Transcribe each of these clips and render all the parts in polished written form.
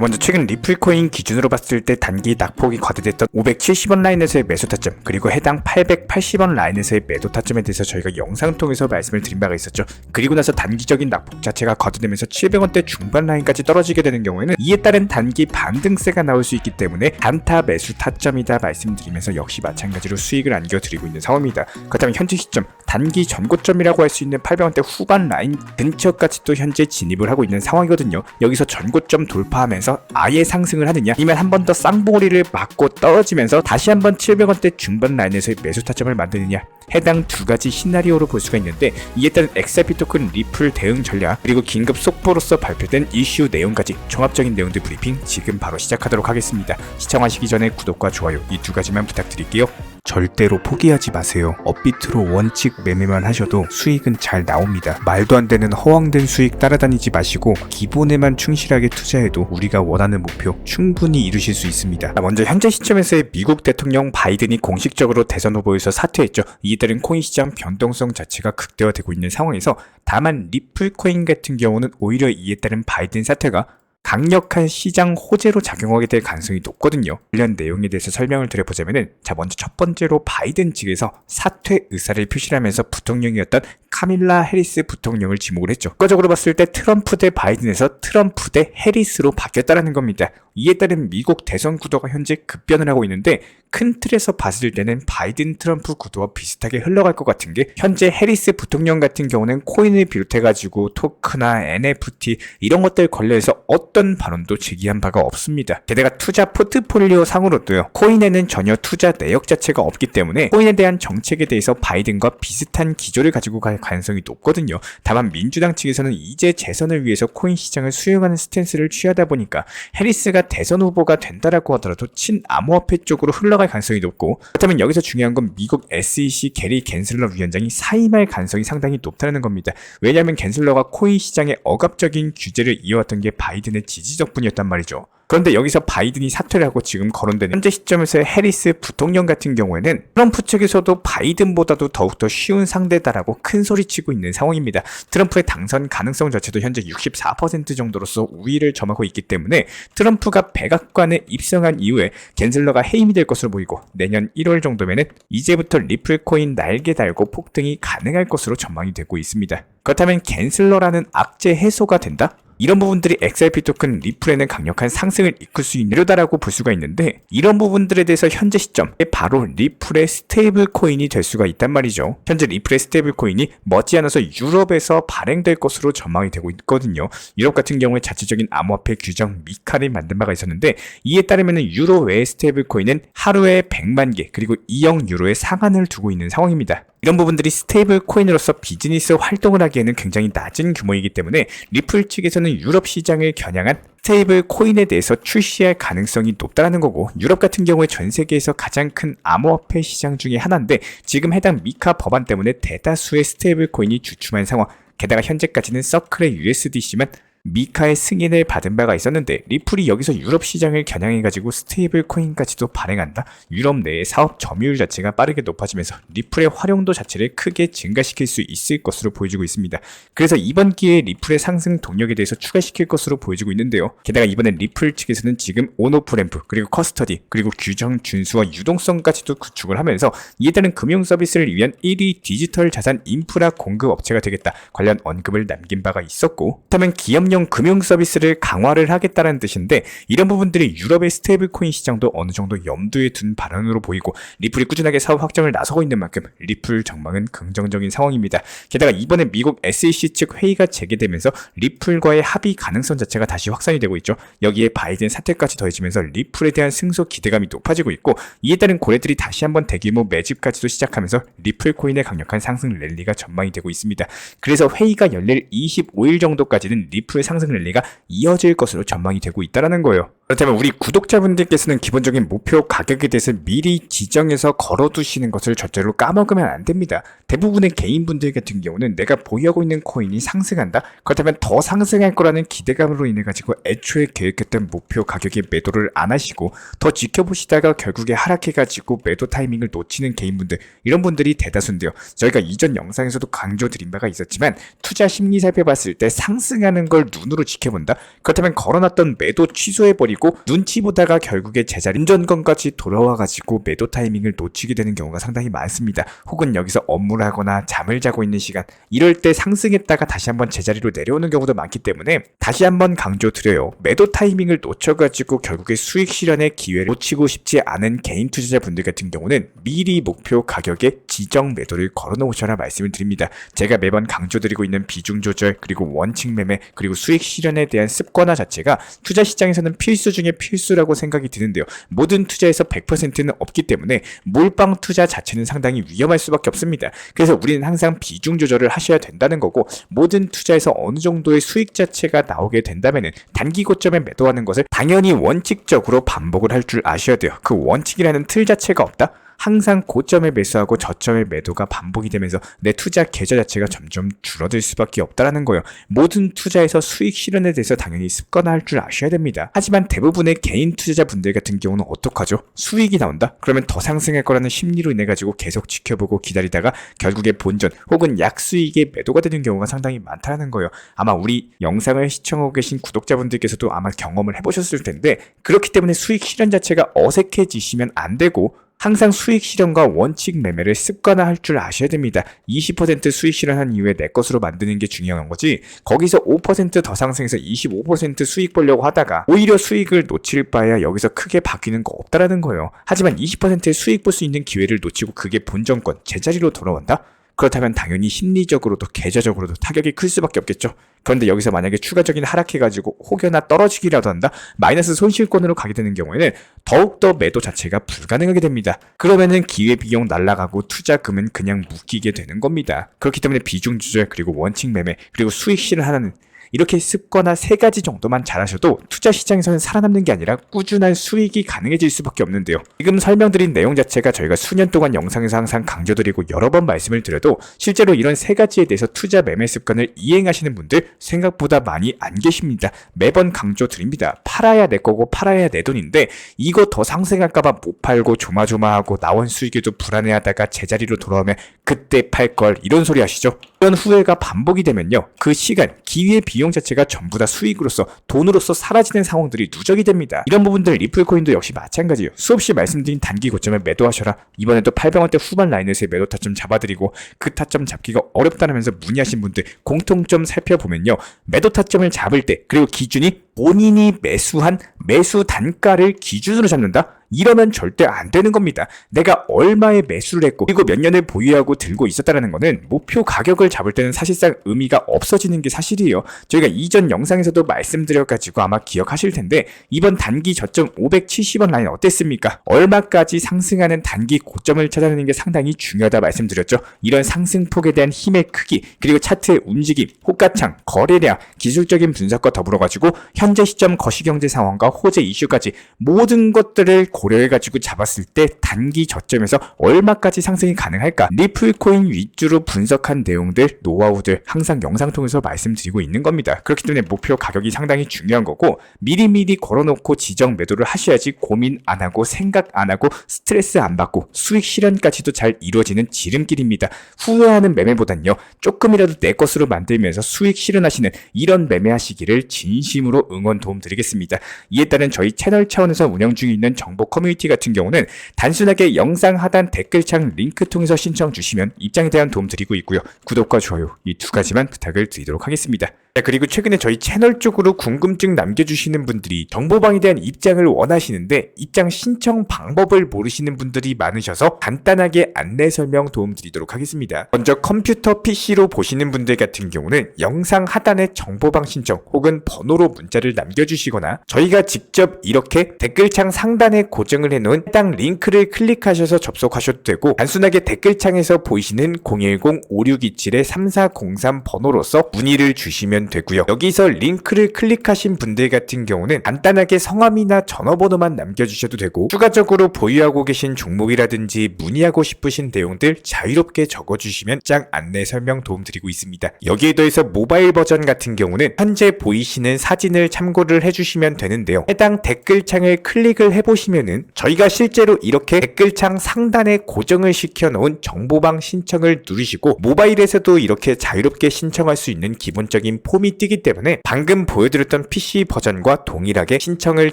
먼저 최근 리플코인 기준으로 봤을 때 단기 낙폭이 거래됐던 570원 라인에서의 매수 타점, 그리고 해당 880원 라인에서의 매도 타점에 대해서 저희가 영상 통해서 말씀을 드린 바가 있었죠. 그리고 나서 단기적인 낙폭 자체가 거래되면서 700원대 중반 라인까지 떨어지게 되는 경우에는 이에 따른 단기 반등세가 나올 수 있기 때문에 단타 매수 타점이다 말씀드리면서 역시 마찬가지로 수익을 안겨드리고 있는 상황입니다. 그렇다면 현재 시점 단기 전고점이라고 할 수 있는 800원대 후반 라인 근처까지도 현재 진입을 하고 있는 상황이거든요. 여기서 전고점 돌파하면서 아예 상승을 하느냐, 아니면 한 번 더 쌍봉우리를 맞고 떨어지면서 다시 한번 700원대 중반 라인에서의 매수 타점을 만드느냐, 해당 두 가지 시나리오로 볼 수가 있는데, 이에 따른 XRP 토큰 리플 대응 전략, 그리고 긴급 속보로서 발표된 이슈 내용까지 종합적인 내용들 브리핑 지금 바로 시작하도록 하겠습니다. 시청하시기 전에 구독과 좋아요 이 두 가지만 부탁드릴게요. 절대로 포기하지 마세요. 업비트로 원칙 매매만 하셔도 수익은 잘 나옵니다. 말도 안 되는 허황된 수익 따라다니지 마시고 기본에만 충실하게 투자해도 우리가 원하는 목표 충분히 이루실 수 있습니다. 먼저 현재 시점에서의 미국 대통령 바이든이 공식적으로 대선 후보에서 사퇴했죠. 이에 따른 코인 시장 변동성 자체가 극대화되고 있는 상황에서, 다만 리플코인 같은 경우는 오히려 이에 따른 바이든 사퇴가 강력한 시장 호재로 작용하게 될 가능성이 높거든요. 관련 내용에 대해서 설명을 드려보자면은, 먼저 첫 번째로 바이든 측에서 사퇴 의사를 표시를 하면서 부통령이었던 카밀라 해리스 부통령을 지목을 했죠. 결과적으로 봤을 때 트럼프 대 바이든에서 트럼프 대 해리스로 바뀌었다는 겁니다. 이에 따른 미국 대선 구도가 현재 급변을 하고 있는데, 큰 틀에서 봤을 때는 바이든 트럼프 구도와 비슷하게 흘러갈 것 같은 게, 현재 해리스 부통령 같은 경우는 코인을 비롯해가지고 토크나 NFT 이런 것들 관련해서 어떤 발언도 제기한 바가 없습니다. 게다가 투자 포트폴리오 상으로도요, 코인에는 전혀 투자 내역 자체가 없기 때문에 코인에 대한 정책에 대해서 바이든과 비슷한 기조를 가지고 갈 가능성이 높거든요. 다만 민주당 측에서는 이제 재선을 위해서 코인 시장을 수용하는 스탠스를 취하다 보니까 해리스가 대선 후보가 된다라고 하더라도 친암호화폐 쪽으로 흘러갈 가능성이 높고, 그렇다면 여기서 중요한 건 미국 SEC 게리 갠슬러 위원장이 사임할 가능성이 상당히 높다는 겁니다. 왜냐하면 갠슬러가 코인 시장의 억압적인 규제를 이어왔던 게 바이든의 지지 덕분이었단 말이죠. 그런데 여기서 바이든이 사퇴를 하고 지금 거론되는 현재 시점에서의 해리스 부통령 같은 경우에는 트럼프 측에서도 바이든보다도 더욱더 쉬운 상대다라고 큰 소리치고 있는 상황입니다. 트럼프의 당선 가능성 자체도 현재 64% 정도로서 우위를 점하고 있기 때문에, 트럼프가 백악관에 입성한 이후에 갠슬러가 해임이 될 것으로 보이고, 내년 1월 정도면은 이제부터 리플코인 날개 달고 폭등이 가능할 것으로 전망이 되고 있습니다. 그렇다면 갠슬러라는 악재 해소가 된다? 이런 부분들이 XRP 토큰 리플에는 강력한 상승을 이끌 수 있는 료다라고 볼 수가 있는데, 이런 부분들에 대해서 현재 시점에 바로 리플의 스테이블 코인이 될 수가 있단 말이죠. 현재 리플의 스테이블 코인이 머지않아서 유럽에서 발행될 것으로 전망이 되고 있거든요. 유럽 같은 경우에 자체적인 암호화폐 규정 미카를 만든 바가 있었는데, 이에 따르면 유로 외의 스테이블 코인은 하루에 100만 개, 그리고 2억 유로의 상한을 두고 있는 상황입니다. 이런 부분들이 스테이블 코인으로서 비즈니스 활동을 하기에는 굉장히 낮은 규모이기 때문에 리플 측에서는 유럽 시장을 겨냥한 스테이블 코인에 대해서 출시할 가능성이 높다는 거고, 유럽 같은 경우에 전 세계에서 가장 큰 암호화폐 시장 중에 하나인데, 지금 해당 미카 법안 때문에 대다수의 스테이블 코인이 주춤한 상황, 게다가 현재까지는 서클의 USDC만 미카의 승인을 받은 바가 있었는데, 리플이 여기서 유럽 시장을 겨냥해가지고 스테이블 코인까지도 발행한다? 유럽 내의 사업 점유율 자체가 빠르게 높아지면서 리플의 활용도 자체를 크게 증가시킬 수 있을 것으로 보여지고 있습니다. 그래서 이번 기회에 리플의 상승 동력에 대해서 추가시킬 것으로 보여지고 있는데요. 게다가 이번엔 리플 측에서는 지금 온오프 램프, 그리고 커스터디, 그리고 규정 준수와 유동성까지도 구축을 하면서 이에 따른 금융 서비스를 위한 1위 디지털 자산 인프라 공급 업체가 되겠다, 관련 언급을 남긴 바가 있었고, 그렇다면 기업용 금융 서비스를 강화를 하겠다는 뜻인데, 이런 부분들이 유럽의 스테이블 코인 시장도 어느 정도 염두에 둔 발언으로 보이고, 리플이 꾸준하게 사업 확장을 나서고 있는 만큼 리플 전망은 긍정적인 상황입니다. 게다가 이번에 미국 SEC 측 회의가 재개되면서 리플과의 합의 가능성 자체가 다시 확산이 되고 있죠. 여기에 바이든 사태까지 더해지면서 리플에 대한 승소 기대감이 높아지고 있고, 이에 따른 고래들이 다시 한번 대규모 매집까지도 시작하면서 리플 코인의 강력한 상승 랠리가 전망이 되고 있습니다. 그래서 회의가 열릴 25일 정도까지는 리플 상승 랠리가 이어질 것으로 전망이 되고 있다는 거예요. 그렇다면 우리 구독자분들께서는 기본적인 목표 가격에 대해서 미리 지정해서 걸어두시는 것을 절대로 까먹으면 안 됩니다. 대부분의 개인분들 같은 경우는 내가 보유하고 있는 코인이 상승한다? 그렇다면 더 상승할 거라는 기대감으로 인해 가지고 애초에 계획했던 목표 가격에 매도를 안 하시고 더 지켜보시다가 결국에 하락해가지고 매도 타이밍을 놓치는 개인분들, 이런 분들이 대다수인데요. 저희가 이전 영상에서도 강조드린 바가 있었지만 투자 심리 살펴봤을 때 상승하는 걸 상황을 눈으로 지켜본다? 그렇다면 걸어놨던 매도 취소해버리고 눈치 보다가 결국에 제자리 운전권까지 돌아와가지고 매도 타이밍을 놓치게 되는 경우가 상당히 많습니다. 혹은 여기서 업무를 하거나 잠을 자고 있는 시간, 이럴 때 상승했다가 다시 한번 제자리로 내려오는 경우도 많기 때문에 다시 한번 강조드려요. 매도 타이밍을 놓쳐가지고 결국에 수익 실현의 기회를 놓치고 싶지 않은 개인 투자자분들 같은 경우는 미리 목표 가격에 지정 매도를 걸어놓으셔라 말씀을 드립니다. 제가 매번 강조드리고 있는 비중 조절, 그리고 원칙 매매, 그리고 수익 실현에 대한 습관화 자체가 투자 시장에서는 필수 중에 필수라고 생각이 드는데요. 모든 투자에서 100%는 없기 때문에 몰빵 투자 자체는 상당히 위험할 수밖에 없습니다. 그래서 우리는 항상 비중 조절을 하셔야 된다는 거고, 모든 투자에서 어느 정도의 수익 자체가 나오게 된다면 단기 고점에 매도하는 것을 당연히 원칙적으로 반복을 할 줄 아셔야 돼요. 그 원칙이라는 틀 자체가 없다? 항상 고점에 매수하고 저점에 매도가 반복이 되면서 내 투자 계좌 자체가 점점 줄어들 수밖에 없다라는 거예요. 모든 투자에서 수익 실현에 대해서 당연히 습관화할 줄 아셔야 됩니다. 하지만 대부분의 개인 투자자분들 같은 경우는 어떡하죠? 수익이 나온다? 그러면 더 상승할 거라는 심리로 인해 가지고 계속 지켜보고 기다리다가 결국에 본전 혹은 약수익에 매도가 되는 경우가 상당히 많다는 거예요. 아마 우리 영상을 시청하고 계신 구독자분들께서도 아마 경험을 해보셨을 텐데, 그렇기 때문에 수익 실현 자체가 어색해지시면 안 되고 항상 수익 실현과 원칙 매매를 습관화할 줄 아셔야 됩니다. 20% 수익 실현한 이후에 내 것으로 만드는 게 중요한 거지, 거기서 5% 더 상승해서 25% 수익 보려고 하다가 오히려 수익을 놓칠 바에야 여기서 크게 바뀌는 거 없다라는 거예요. 하지만 20%의 수익 볼 수 있는 기회를 놓치고 그게 본전권 제자리로 돌아온다? 그렇다면 당연히 심리적으로도 계좌적으로도 타격이 클 수밖에 없겠죠. 그런데 여기서 만약에 추가적인 하락해가지고 혹여나 떨어지기라도 한다? 마이너스 손실권으로 가게 되는 경우에는 더욱더 매도 자체가 불가능하게 됩니다. 그러면은 기회비용 날라가고 투자금은 그냥 묶이게 되는 겁니다. 그렇기 때문에 비중 조절, 그리고 원칙 매매, 그리고 수익 실현하는 이렇게 습관화 3가지 정도만 잘하셔도 투자 시장에서는 살아남는 게 아니라 꾸준한 수익이 가능해질 수밖에 없는데요. 지금 설명드린 내용 자체가 저희가 수년 동안 영상에서 항상 강조드리고 여러 번 말씀을 드려도 실제로 이런 3가지에 대해서 투자 매매 습관을 이행하시는 분들 생각보다 많이 안 계십니다. 매번 강조드립니다. 팔아야 내 거고 팔아야 내 돈인데 이거 더 상승할까봐 못 팔고 조마조마하고 나온 수익에도 불안해하다가 제자리로 돌아오면 그때 팔 걸, 이런 소리 하시죠? 이런 후회가 반복이 되면요, 그 시간, 기회 비용 자체가 전부 다 수익으로서 돈으로서 사라지는 상황들이 누적이 됩니다. 이런 부분들 리플코인도 역시 마찬가지예요. 수없이 말씀드린 단기 고점에 매도하셔라, 이번에도 800원대 후반 라인에서의 매도 타점 잡아드리고 그 타점 잡기가 어렵다면서 문의하신 분들 공통점 살펴보면요, 매도 타점을 잡을 때, 그리고 기준이 본인이 매수한 매수 단가를 기준으로 잡는다? 이러면 절대 안 되는 겁니다. 내가 얼마에 매수를 했고 그리고 몇 년을 보유하고 들고 있었다는 거는 목표 가격을 잡을 때는 사실상 의미가 없어지는 게 사실이에요. 저희가 이전 영상에서도 말씀드려가지고 아마 기억하실 텐데, 이번 단기 저점 570원 라인 어땠습니까? 얼마까지 상승하는 단기 고점을 찾아내는 게 상당히 중요하다 말씀드렸죠. 이런 상승폭에 대한 힘의 크기, 그리고 차트의 움직임, 호가창, 거래량, 기술적인 분석과 더불어가지고 현재 시점 거시경제 상황과 호재 이슈까지 모든 것들을 고려해가지고 잡았을 때 단기 저점에서 얼마까지 상승이 가능할까, 리플코인 위주로 분석한 내용들, 노하우들 항상 영상 통해서 말씀드리고 있는 겁니다. 그렇기 때문에 목표 가격이 상당히 중요한 거고, 미리미리 걸어놓고 지정 매도를 하셔야지 고민 안 하고 생각 안 하고 스트레스 안 받고 수익 실현까지도 잘 이루어지는 지름길입니다. 후회하는 매매보단요, 조금이라도 내 것으로 만들면서 수익 실현하시는 이런 매매하시기를 진심으로 응원 도움 드리겠습니다. 이에 따른 저희 채널 차원에서 운영 중에 있는 정보 커뮤니티 같은 경우는 단순하게 영상 하단 댓글창 링크 통해서 신청 주시면 입장에 대한 도움 드리고 있고요. 구독과 좋아요, 이 2가지만 부탁을 드리도록 하겠습니다. 그리고 최근에 저희 채널 쪽으로 궁금증 남겨주시는 분들이 정보방에 대한 입장을 원하시는데 입장 신청 방법을 모르시는 분들이 많으셔서 간단하게 안내 설명 도움 드리도록 하겠습니다. 먼저 컴퓨터 PC로 보시는 분들 같은 경우는 영상 하단에 정보방 신청 혹은 번호로 문자를 남겨주시거나 저희가 직접 이렇게 댓글창 상단에 고정을 해놓은 해당 링크를 클릭하셔서 접속하셔도 되고, 단순하게 댓글창에서 보이시는 010-5627-3403 번호로서 문의를 주시면 되고요. 여기서 링크를 클릭하신 분들 같은 경우는 간단하게 성함이나 전화번호만 남겨주셔도 되고, 추가적으로 보유하고 계신 종목이라든지 문의하고 싶으신 내용들 자유롭게 적어주시면 짱 안내 설명 도움 드리고 있습니다. 여기에 더해서 모바일 버전 같은 경우는 현재 보이시는 사진을 참고를 해주시면 되는데요. 해당 댓글창을 클릭을 해보시면은 저희가 실제로 이렇게 댓글창 상단에 고정을 시켜놓은 정보방 신청을 누르시고 모바일에서도 이렇게 자유롭게 신청할 수 있는 기본적인 홈이 뜨기 때문에 방금 보여드렸던 PC 버전과 동일하게 신청을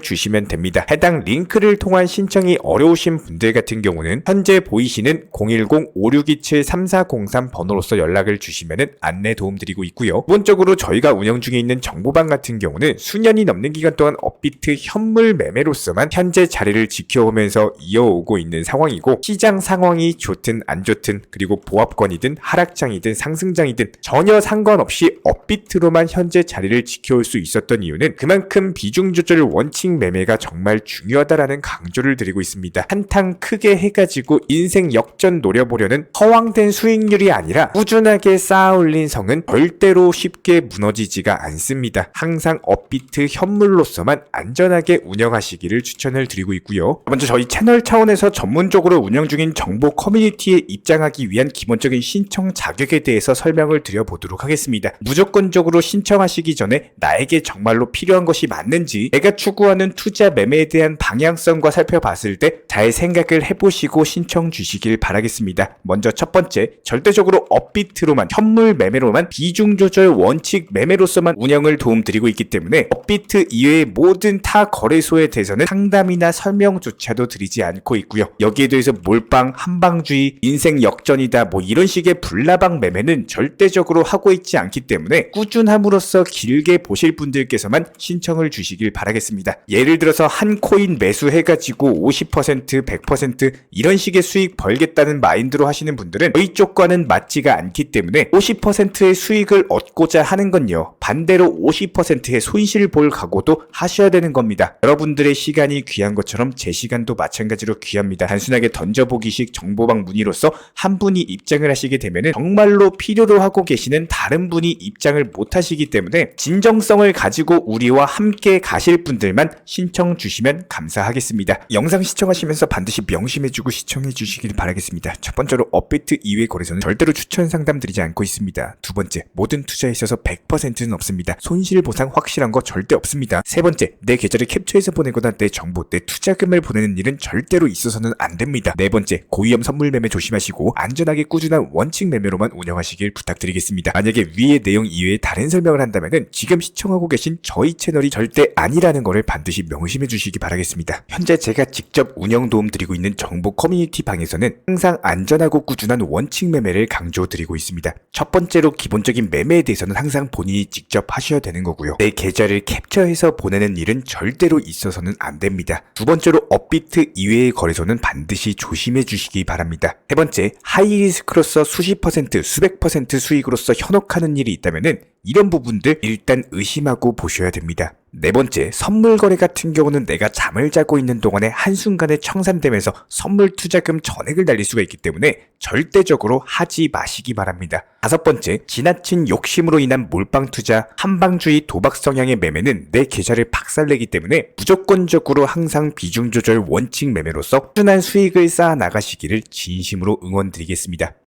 주시면 됩니다. 해당 링크를 통한 신청이 어려우신 분들 같은 경우는 현재 보이시는 010-5627-3403 번호로서 연락을 주시면 안내 도움드리고 있고요. 기본적으로 저희가 운영 중에 있는 정보방 같은 경우는 수년이 넘는 기간 동안 업비트 현물 매매로서만 현재 자리를 지켜오면서 이어오고 있는 상황이고, 시장 상황이 좋든 안 좋든 그리고 보합권이든 하락장이든 상승장이든 전혀 상관없이 업비트로만 현재 자리를 지켜올 수 있었던 이유는 그만큼 비중 조절 원칙 매매가 정말 중요하다라는 강조를 드리고 있습니다. 한탕 크게 해가지고 인생 역전 노려보려는 허황된 수익률이 아니라 꾸준하게 쌓아올린 성은 절대로 쉽게 무너지지가 않습니다. 항상 업비트 현물로서만 안전하게 운영하시기를 추천을 드리고 있고요. 먼저 저희 채널 차원에서 전문적으로 운영 중인 정보 커뮤니티에 입장하기 위한 기본적인 신청 자격에 대해서 설명을 드려보도록 하겠습니다. 무조건적으로 신청하시기 전에 나에게 정말로 필요한 것이 맞는지, 내가 추구하는 투자 매매에 대한 방향성과 살펴봤을 때 잘 생각을 해보시고 신청 주시길 바라겠습니다. 먼저 첫 번째, 절대적으로 업비트로만, 현물 매매로만, 비중 조절 원칙 매매로서만 운영을 도움드리고 있기 때문에 업비트 이외의 모든 타 거래소에 대해서는 상담이나 설명조차도 드리지 않고 있고요. 여기에 대해서 몰빵, 한방주의, 인생 역전이다 뭐 이런 식의 불나방 매매는 절대적으로 하고 있지 않기 때문에 꾸준함으로써 길게 보실 분들께서만 신청을 주시길 바라겠습니다. 예를 들어서 한 코인 매수해가지고 50%, 100% 이런 식의 수익 벌겠다는 마인드로 하시는 분들은 저희 쪽과는 맞지가 않기 때문에 50%의 수익을 얻고자 하는 건요, 반대로 50%의 손실을 볼 각오도 하셔야 되는 겁니다. 여러분들의 시간이 귀한 것처럼 제 시간도 마찬가지로 귀합니다. 단순하게 던져보기식 정보방 문의로서 한 분이 입장을 하시게 되면 정말로 필요로 하고 계시는 다른 분이 입장을 못 하시기 때문에 진정성을 가지고 우리와 함께 가실 분들만 신청 주시면 감사하겠습니다. 영상 시청하시면서 반드시 명심해주고 시청해 주시길 바라겠습니다. 첫 번째로 업비트 이외 거래소는 절대로 추천 상담 드리지 않고 있습니다. 두 번째, 모든 투자에 있어서 100%는 없습니다. 손실 보상 확실한 거 절대 없습니다. 세 번째, 내 계좌를 캡처해서 보내거나 내 정보, 내 투자금을 보내는 일은 절대로 있어서는 안 됩니다. 네 번째, 고위험 선물 매매 조심하시고 안전하게 꾸준한 원칙 매매로만 운영하시길 부탁드리겠습니다. 만약에 위의 내용 이외에 다른 설명을 한다면 지금 시청하고 계신 저희 채널이 절대 아니라는 것을 반드시 명심해 주시기 바라겠습니다. 현재 제가 직접 운영 도움 드리고 있는 정보 커뮤니티 방에서는 항상 안전하고 꾸준한 원칙 매매를 강조드리고 있습니다. 첫 번째로 기본적인 매매에 대해서는 항상 본인이 직접 하셔야 되는 거고요. 내 계좌를 캡처해서 보내는 일은 절대로 있어서는 안 됩니다. 두 번째로 업비트 이외의 거래소는 반드시 조심해 주시기 바랍니다. 세 번째, 하이리스크로서 수십 퍼센트, 수백 퍼센트 수익으로서 현혹하는 일이 있다면 이런 부분들 일단 의심하고 보셔야 됩니다. 네 번째, 선물 거래 같은 경우는 내가 잠을 자고 있는 동안에 한순간에 청산되면서 선물 투자금 전액을 날릴 수가 있기 때문에 절대적으로 하지 마시기 바랍니다. 다섯 번째, 지나친 욕심으로 인한 몰빵 투자, 한방주의 도박 성향의 매매는 내 계좌를 박살내기 때문에 무조건적으로 항상 비중 조절 원칙 매매로서 꾸준한 수익을 쌓아 나가시기를 진심으로 응원드리겠습니다.